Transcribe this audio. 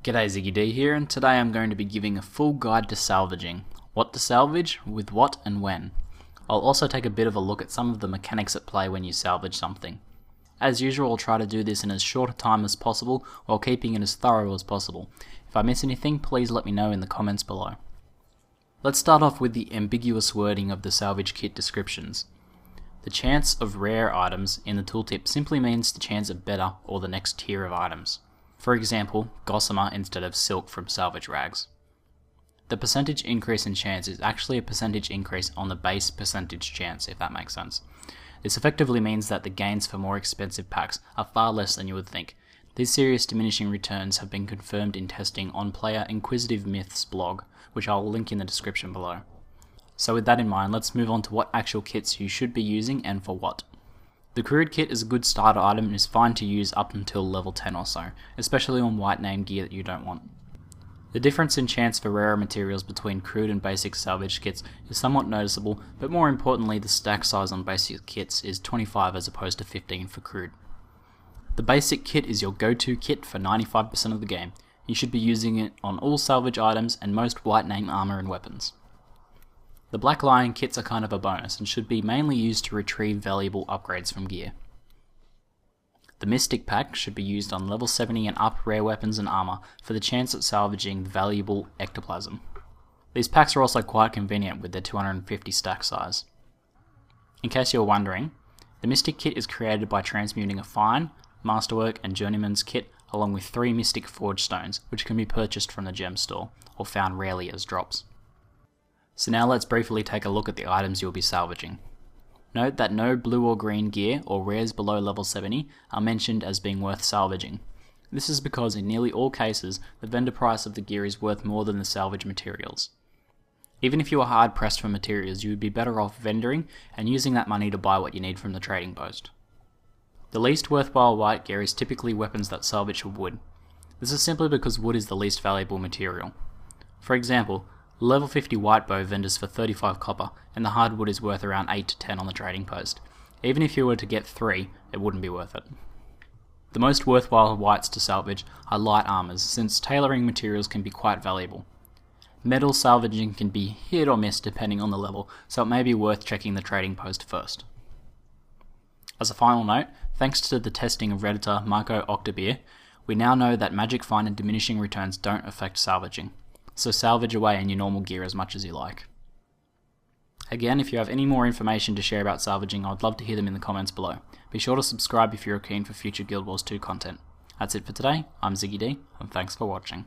G'day, ZiggyD here, and today I'm going to be giving a full guide to salvaging. What to salvage, with what and when. I'll also take a bit of a look at some of the mechanics at play when you salvage something. As usual, I'll try to do this in as short a time as possible while keeping it as thorough as possible. If I miss anything, please let me know in the comments below. Let's start off with the ambiguous wording of the salvage kit descriptions. The chance of rare items in the tooltip simply means the chance of better or the next tier of items. For example, gossamer instead of silk from salvage rags. The percentage increase in chance is actually a percentage increase on the base percentage chance, if that makes sense. This effectively means that the gains for more expensive packs are far less than you would think. These serious diminishing returns have been confirmed in testing on player Inquisitive Myth's blog, which I'll link in the description below. So with that in mind, let's move on to what actual kits you should be using and for what. The crude kit is a good starter item and is fine to use up until level 10 or so, especially on white name gear that you don't want. The difference in chance for rarer materials between crude and basic salvage kits is somewhat noticeable, but more importantly the stack size on basic kits is 25 as opposed to 15 for crude. The basic kit is your go-to kit for 95% of the game. You should be using it on all salvage items and most white name armor and weapons. The Black Lion kits are kind of a bonus and should be mainly used to retrieve valuable upgrades from gear. The Mystic pack should be used on level 70 and up rare weapons and armor for the chance at salvaging valuable ectoplasm. These packs are also quite convenient with their 250 stack size. In case you're wondering, the Mystic kit is created by transmuting a Fine, Masterwork and Journeyman's kit along with 3 Mystic Forge stones, which can be purchased from the gem store or found rarely as drops. So now let's briefly take a look at the items you'll be salvaging. Note that no blue or green gear or rares below level 70 are mentioned as being worth salvaging. This is because in nearly all cases, the vendor price of the gear is worth more than the salvage materials. Even if you are hard pressed for materials, you would be better off vendoring and using that money to buy what you need from the trading post. The least worthwhile white gear is typically weapons that salvage for wood. This is simply because wood is the least valuable material. For example, level 50 white bow vendors for 35 copper, and the hardwood is worth around 8 to 10 on the trading post. Even if you were to get 3, it wouldn't be worth it. The most worthwhile whites to salvage are light armors, since tailoring materials can be quite valuable. Metal salvaging can be hit or miss depending on the level, so it may be worth checking the trading post first. As a final note, thanks to the testing of Redditor Marco Octobeer, we now know that magic find and diminishing returns don't affect salvaging. So salvage away in your normal gear as much as you like. Again, if you have any more information to share about salvaging, I would love to hear them in the comments below. Be sure to subscribe if you're keen for future Guild Wars 2 content. That's it for today, I'm ZiggyD, and thanks for watching.